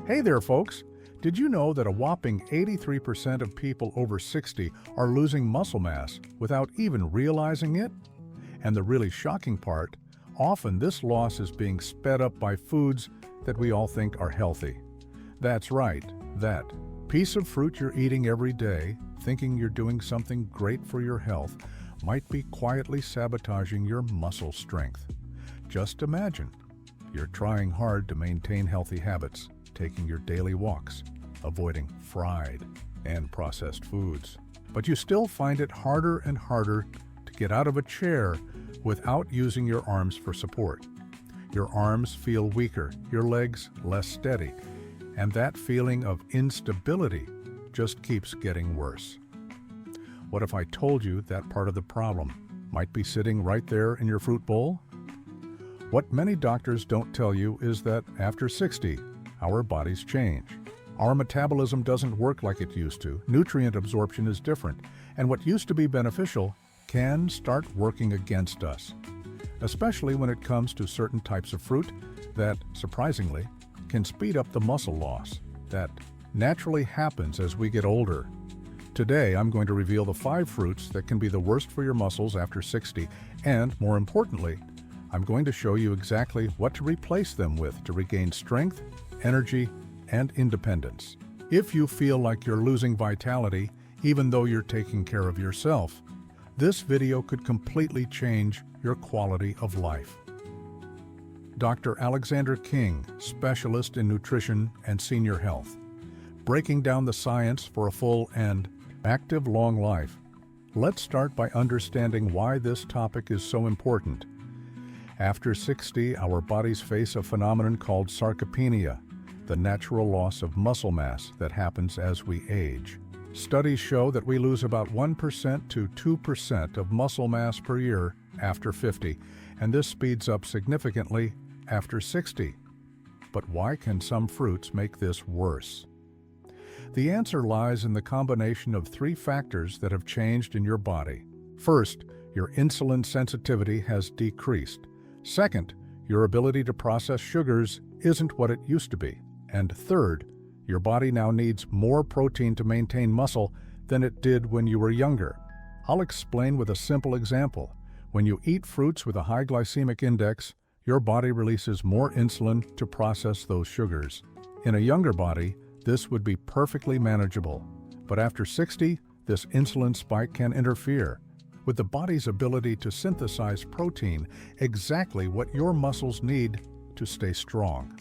Hey there, folks! Did you know that a whopping 83% of people over 60 are losing muscle mass without even realizing it? And the really shocking part, often this loss is being sped up by foods that we all think are healthy. That's right, that piece of fruit you're eating every day, thinking you're doing something great for your health, might be quietly sabotaging your muscle strength. Just imagine, you're trying hard to maintain healthy habits, taking your daily walks, avoiding fried and processed foods. But you still find it harder and harder to get out of a chair without using your arms for support. Your arms feel weaker, your legs less steady, and that feeling of instability just keeps getting worse. What if I told you that part of the problem might be sitting right there in your fruit bowl? What many doctors don't tell you is that after 60, our bodies change. Our metabolism doesn't work like it used to, nutrient absorption is different, and what used to be beneficial can start working against us, especially when it comes to certain types of fruit that, surprisingly, can speed up the muscle loss that naturally happens as we get older. Today, I'm going to reveal the 5 fruits that can be the worst for your muscles after 60, and more importantly, I'm going to show you exactly what to replace them with to regain strength, energy, and independence. If you feel like you're losing vitality, even though you're taking care of yourself, this video could completely change your quality of life. Dr. Alexander King, specialist in nutrition and senior health, breaking down the science for a full and active long life. Let's start by understanding why this topic is so important. After 60, our bodies face a phenomenon called sarcopenia, the natural loss of muscle mass that happens as we age. Studies show that we lose about 1% to 2% of muscle mass per year after 50, and this speeds up significantly after 60. But why can some fruits make this worse? The answer lies in the combination of 3 factors that have changed in your body. First, your insulin sensitivity has decreased. Second, your ability to process sugars isn't what it used to be. And third, your body now needs more protein to maintain muscle than it did when you were younger. I'll explain with a simple example. When you eat fruits with a high glycemic index, your body releases more insulin to process those sugars. In a younger body, this would be perfectly manageable. But after 60, this insulin spike can interfere with the body's ability to synthesize protein, exactly what your muscles need to stay strong.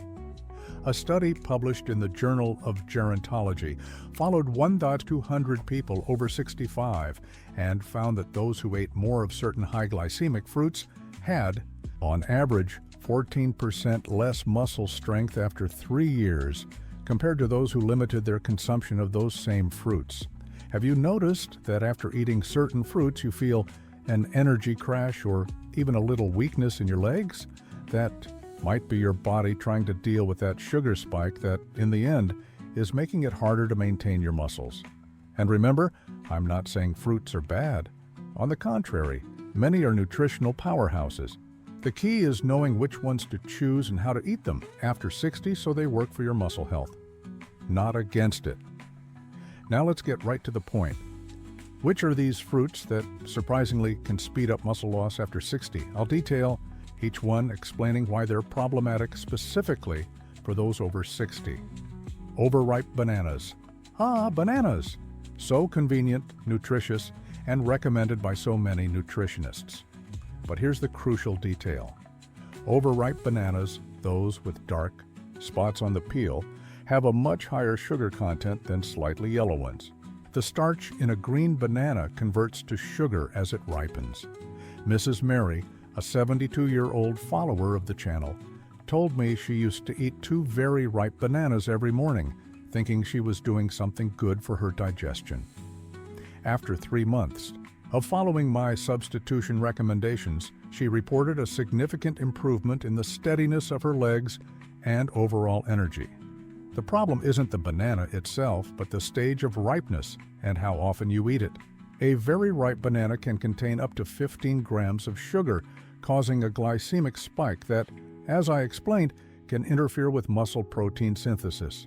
A study published in the Journal of Gerontology followed 1,200 people over 65 and found that those who ate more of certain high glycemic fruits had, on average, 14% less muscle strength after 3 years compared to those who limited their consumption of those same fruits. Have you noticed that after eating certain fruits you feel an energy crash or even a little weakness in your legs? That might be your body trying to deal with that sugar spike that, in the end, is making it harder to maintain your muscles. And remember, I'm not saying fruits are bad. On the contrary, many are nutritional powerhouses. The key is knowing which ones to choose and how to eat them after 60 so they work for your muscle health, not against it. Now let's get right to the point. Which are these fruits that surprisingly can speed up muscle loss after 60? I'll detail each one, explaining why they're problematic specifically for those over 60. Overripe bananas. Bananas! So convenient, nutritious, and recommended by so many nutritionists. But here's the crucial detail. Overripe bananas, those with dark spots on the peel, have a much higher sugar content than slightly yellow ones. The starch in a green banana converts to sugar as it ripens. Mrs. Mary, a 72-year-old follower of the channel, told me she used to eat 2 very ripe bananas every morning, thinking she was doing something good for her digestion. After 3 months of following my substitution recommendations, she reported a significant improvement in the steadiness of her legs and overall energy. The problem isn't the banana itself, but the stage of ripeness and how often you eat it. A very ripe banana can contain up to 15 grams of sugar, causing a glycemic spike that, as I explained, can interfere with muscle protein synthesis.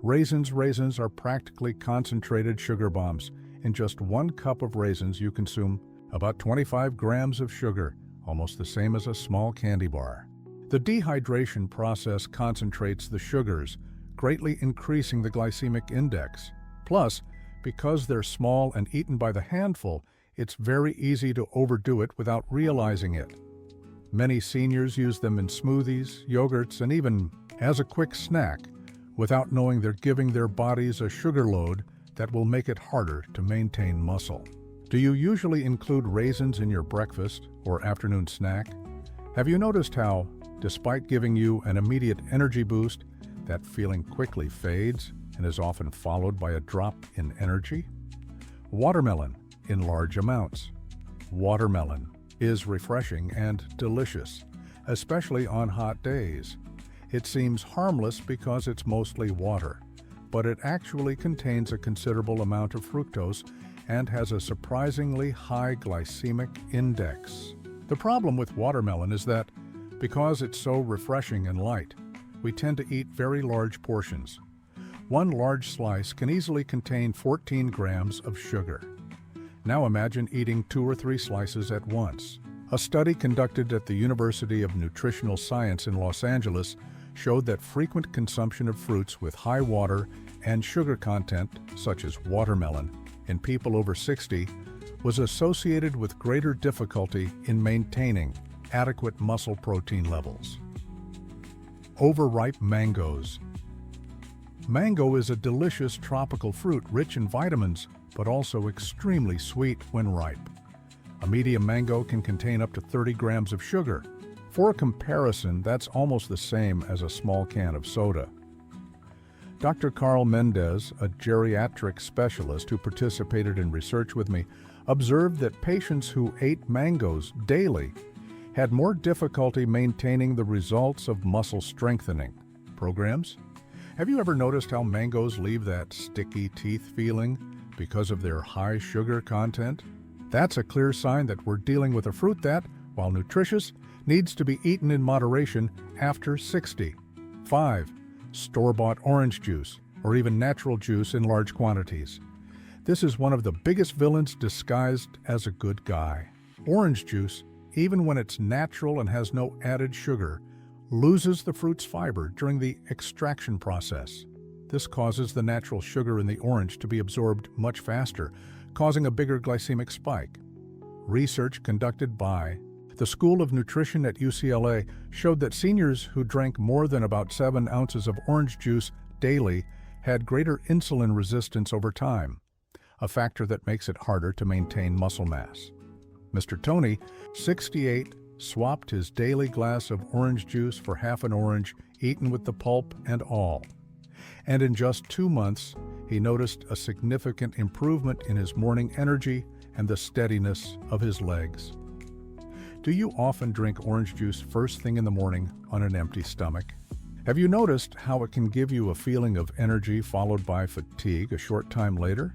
Raisins are practically concentrated sugar bombs. In just 1 cup of raisins, you consume about 25 grams of sugar, almost the same as a small candy bar. The dehydration process concentrates the sugars, greatly increasing the glycemic index. Plus, because they're small and eaten by the handful, it's very easy to overdo it without realizing it. Many seniors use them in smoothies, yogurts, and even as a quick snack, without knowing they're giving their bodies a sugar load that will make it harder to maintain muscle. Do you usually include raisins in your breakfast or afternoon snack? Have you noticed how, despite giving you an immediate energy boost, that feeling quickly fades and is often followed by a drop in energy? Watermelon in large amounts. Watermelon is refreshing and delicious, especially on hot days. It seems harmless because it's mostly water, but it actually contains a considerable amount of fructose and has a surprisingly high glycemic index. The problem with watermelon is that, because it's so refreshing and light, we tend to eat very large portions. 1 large slice can easily contain 14 grams of sugar. Now imagine eating 2 or 3 slices at once. A study conducted at the University of Nutritional Science in Los Angeles showed that frequent consumption of fruits with high water and sugar content, such as watermelon, in people over 60 was associated with greater difficulty in maintaining adequate muscle protein levels. Overripe mangoes. Mango is a delicious tropical fruit rich in vitamins, but also extremely sweet when ripe. A medium mango can contain up to 30 grams of sugar. For comparison, that's almost the same as a small can of soda. Dr. Carl Mendez, a geriatric specialist who participated in research with me, observed that patients who ate mangoes daily had more difficulty maintaining the results of muscle strengthening programs. Have you ever noticed how mangoes leave that sticky teeth feeling because of their high sugar content? That's a clear sign that we're dealing with a fruit that, while nutritious, needs to be eaten in moderation after 60. 5. Store-bought orange juice, or even natural juice in large quantities. This is one of the biggest villains disguised as a good guy. Orange juice, even when it's natural and has no added sugar, loses the fruit's fiber during the extraction process. This causes the natural sugar in the orange to be absorbed much faster, causing a bigger glycemic spike. Research conducted by the School of Nutrition at UCLA showed that seniors who drank more than about 7 ounces of orange juice daily had greater insulin resistance over time, a factor that makes it harder to maintain muscle mass. Mr. Tony, 68, swapped his daily glass of orange juice for half an orange, eaten with the pulp and all. And in just 2 months, he noticed a significant improvement in his morning energy and the steadiness of his legs. Do you often drink orange juice first thing in the morning on an empty stomach? Have you noticed how it can give you a feeling of energy followed by fatigue a short time later?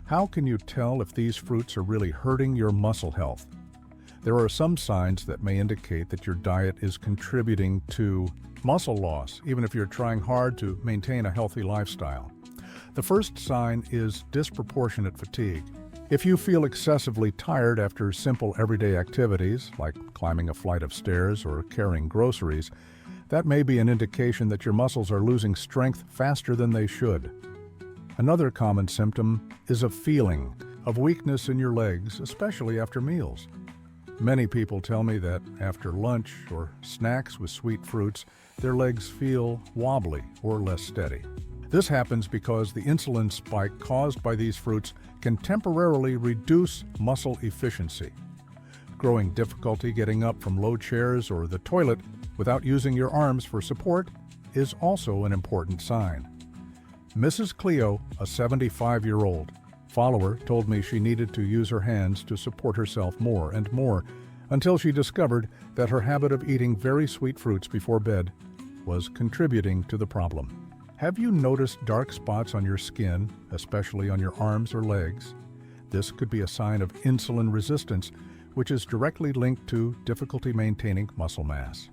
How can you tell if these fruits are really hurting your muscle health? There are some signs that may indicate that your diet is contributing to muscle loss, even if you're trying hard to maintain a healthy lifestyle. The first sign is disproportionate fatigue. If you feel excessively tired after simple everyday activities, like climbing a flight of stairs or carrying groceries, that may be an indication that your muscles are losing strength faster than they should. Another common symptom is a feeling of weakness in your legs, especially after meals. Many people tell me that after lunch or snacks with sweet fruits, their legs feel wobbly or less steady. This happens because the insulin spike caused by these fruits can temporarily reduce muscle efficiency. Growing difficulty getting up from low chairs or the toilet without using your arms for support is also an important sign. Mrs. Cleo, a 75-year-old follower, told me she needed to use her hands to support herself more and more until she discovered that her habit of eating very sweet fruits before bed was contributing to the problem. Have you noticed dark spots on your skin, especially on your arms or legs? This could be a sign of insulin resistance, which is directly linked to difficulty maintaining muscle mass.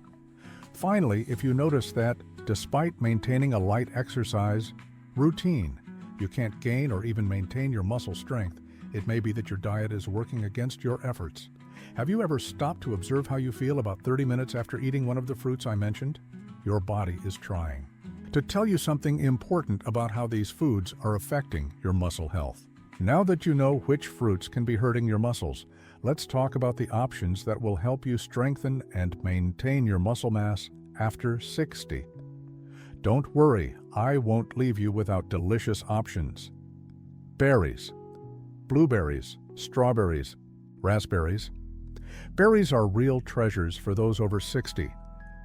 Finally, if you notice that, despite maintaining a light exercise, Routine. You can't gain or even maintain your muscle strength. It may be that your diet is working against your efforts. Have you ever stopped to observe how you feel about 30 minutes after eating one of the fruits I mentioned? Your body is trying to tell you something important about how these foods are affecting your muscle health. Now that you know which fruits can be hurting your muscles, let's talk about the options that will help you strengthen and maintain your muscle mass after 60. Don't worry, I won't leave you without delicious options. Berries, blueberries, strawberries, raspberries. Berries are real treasures for those over 60.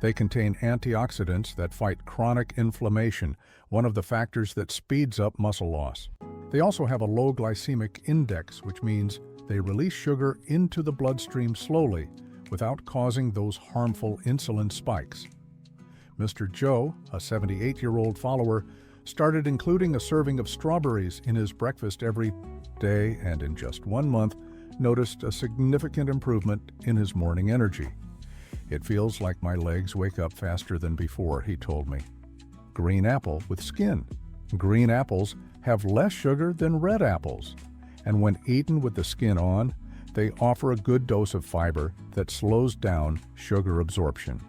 They contain antioxidants that fight chronic inflammation, one of the factors that speeds up muscle loss. They also have a low glycemic index, which means they release sugar into the bloodstream slowly without causing those harmful insulin spikes. Mr. Joe, a 78-year-old follower, started including a serving of strawberries in his breakfast every day and in just 1 month noticed a significant improvement in his morning energy. It feels like my legs wake up faster than before, he told me. Green apple with skin. Green apples have less sugar than red apples, and when eaten with the skin on, they offer a good dose of fiber that slows down sugar absorption.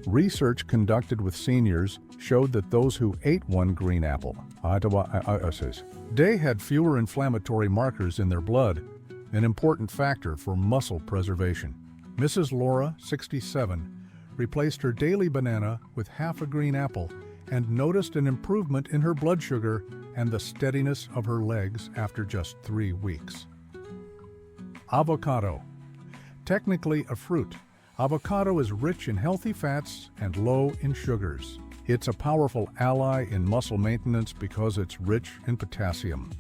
Research conducted with seniors showed that those who ate one green apple day had fewer inflammatory markers in their blood, an important factor for muscle preservation. Mrs. Laura, 67, replaced her daily banana with half a green apple and noticed an improvement in her blood sugar and the steadiness of her legs after just 3 weeks. Avocado. Technically a fruit, avocado is rich in healthy fats and low in sugars. It's a powerful ally in muscle maintenance because it's rich in potassium,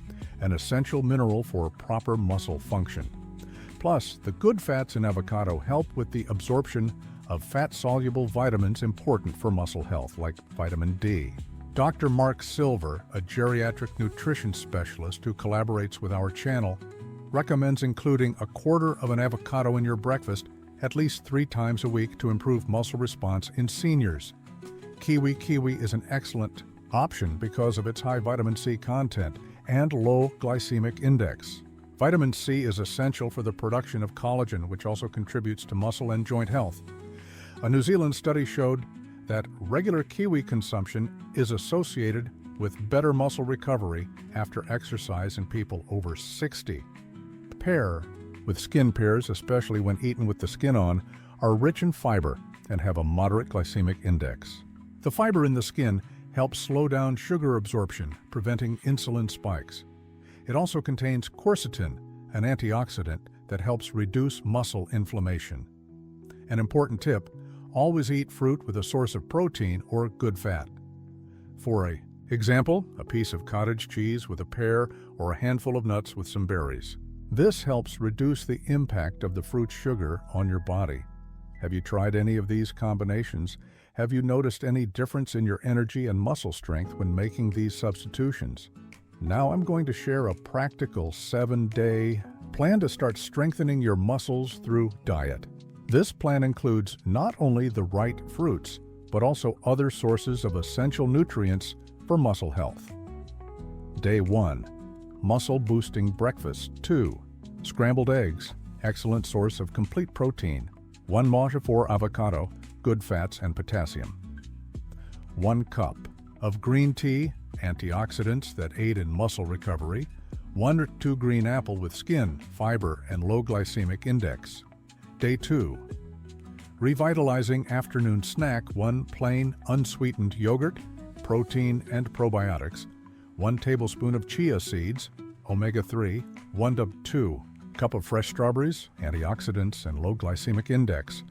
an essential mineral for proper muscle function. Plus, the good fats in avocado help with the absorption of fat-soluble vitamins important for muscle health, like vitamin D. Dr. Mark Silver, a geriatric nutrition specialist who collaborates with our channel, recommends including a quarter of an avocado in your breakfast at least 3 times a week to improve muscle response in seniors. Kiwi is an excellent option because of its high vitamin C content and low glycemic index. Vitamin C is essential for the production of collagen, which also contributes to muscle and joint health. A New Zealand study showed that regular kiwi consumption is associated with better muscle recovery after exercise in people over 60. Pear, with skin pears, especially when eaten with the skin on, are rich in fiber and have a moderate glycemic index. The fiber in the skin helps slow down sugar absorption, preventing insulin spikes. It also contains quercetin, an antioxidant that helps reduce muscle inflammation. An important tip, always eat fruit with a source of protein or good fat. For example, a piece of cottage cheese with a pear or a handful of nuts with some berries. This helps reduce the impact of the fruit's sugar on your body. Have you tried any of these combinations? Have you noticed any difference in your energy and muscle strength when making these substitutions? Now I'm going to share a practical 7-day plan to start strengthening your muscles through diet. This plan includes not only the right fruits, but also other sources of essential nutrients for muscle health. Day 1. Muscle-boosting breakfast. 2. Scrambled eggs, excellent source of complete protein. 1 4 avocado, good fats and potassium. 1 cup of green tea, antioxidants that aid in muscle recovery. 1 or 2 green apple with skin, fiber, and low glycemic index. Day 2. Revitalizing afternoon snack. 1 plain, unsweetened yogurt, protein and probiotics. 1 tablespoon of chia seeds, omega-3. 1 to 2 cup of fresh strawberries, antioxidants and low glycemic index.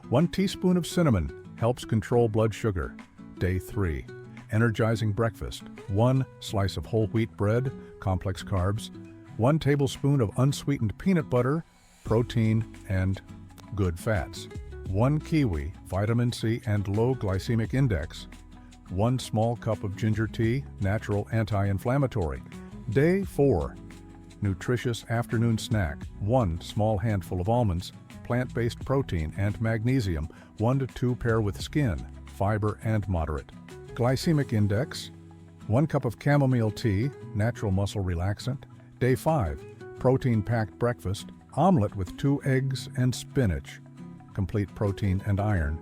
1 teaspoon of cinnamon, helps control blood sugar. Day 3. Energizing breakfast. 1 slice of whole wheat bread, complex carbs. 1 tablespoon of unsweetened peanut butter, protein and good fats. 1 kiwi, vitamin C and low glycemic index. 1 small cup of ginger tea, natural anti-inflammatory. Day 4. Nutritious afternoon snack. 1 small handful of almonds, plant-based protein and magnesium. 1 to 2 pair with skin, fiber and moderate. Glycemic index. 1 cup of chamomile tea, natural muscle relaxant. Day 5, protein-packed breakfast, omelet with 2 eggs and spinach, complete protein and iron.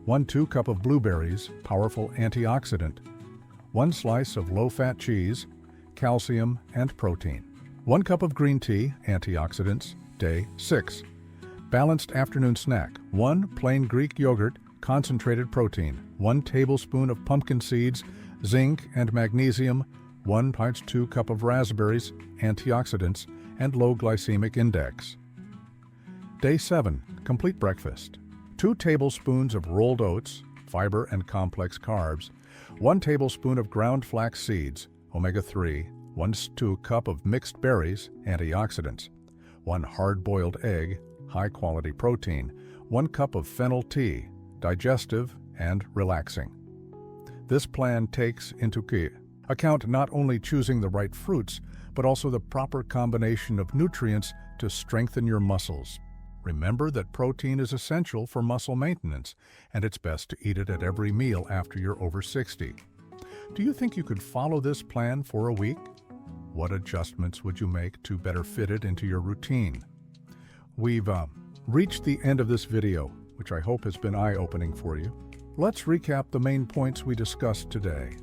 1 cup of blueberries, powerful antioxidant. 1 slice of low-fat cheese, calcium and protein. 1 cup of green tea, antioxidants. Day 6, balanced afternoon snack. 1 plain Greek yogurt, concentrated protein. 1 tablespoon of pumpkin seeds, zinc and magnesium. 2 cup of raspberries, antioxidants and low glycemic index. Day 7, complete breakfast. 2 tablespoons of rolled oats, fiber and complex carbs. 1 tablespoon of ground flax seeds, omega-3. 1 cup of mixed berries, antioxidants. 1 hard-boiled egg, high-quality protein. 1 cup of fennel tea, digestive and relaxing. This plan takes into account not only choosing the right fruits, but also the proper combination of nutrients to strengthen your muscles. Remember that protein is essential for muscle maintenance, and it's best to eat it at every meal after you're over 60. Do you think you could follow this plan for a week? What adjustments would you make to better fit it into your routine? We've reached the end of this video, which I hope has been eye-opening for you. Let's recap the main points we discussed today.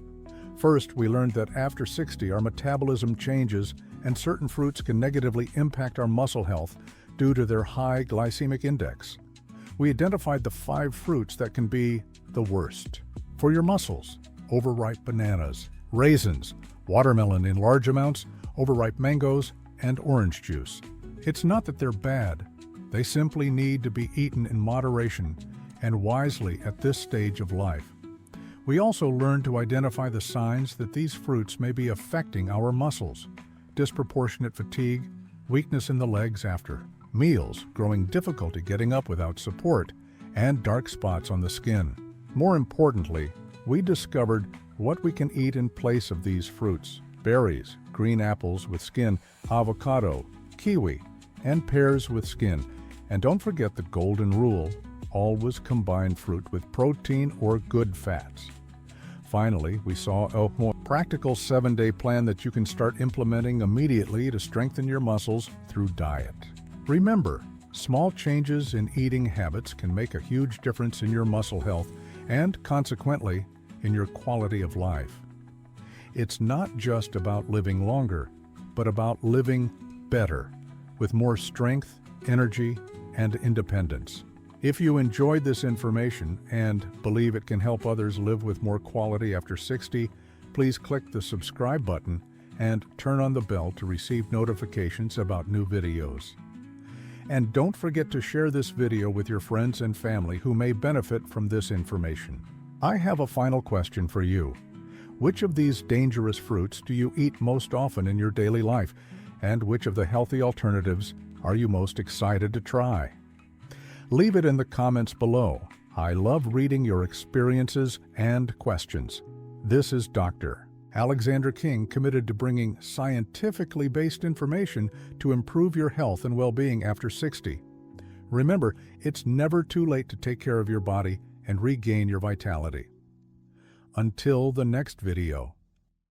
First, we learned that after 60, our metabolism changes and certain fruits can negatively impact our muscle health due to their high glycemic index. We identified the 5 fruits that can be the worst for your muscles: overripe bananas, raisins, watermelon in large amounts, overripe mangoes, and orange juice. It's not that they're bad. They simply need to be eaten in moderation and wisely at this stage of life. We also learned to identify the signs that these fruits may be affecting our muscles: disproportionate fatigue, weakness in the legs after meals, growing difficulty getting up without support, and dark spots on the skin. More importantly, we discovered what we can eat in place of these fruits: berries, green apples with skin, avocado, kiwi, and pears with skin. And don't forget the golden rule: always combine fruit with protein or good fats. Finally, we saw a more practical 7-day plan that you can start implementing immediately to strengthen your muscles through diet. Remember, small changes in eating habits can make a huge difference in your muscle health and, consequently, in your quality of life. It's not just about living longer, but about living better, with more strength, energy, and independence. If you enjoyed this information and believe it can help others live with more quality after 60, please click the subscribe button and turn on the bell to receive notifications about new videos. And don't forget to share this video with your friends and family who may benefit from this information. I have a final question for you. Which of these dangerous fruits do you eat most often in your daily life? And which of the healthy alternatives are you most excited to try? Leave it in the comments below. I love reading your experiences and questions. This is Dr. Alexander King, committed to bringing scientifically based information to improve your health and well-being after 60. Remember, it's never too late to take care of your body and regain your vitality. Until the next video.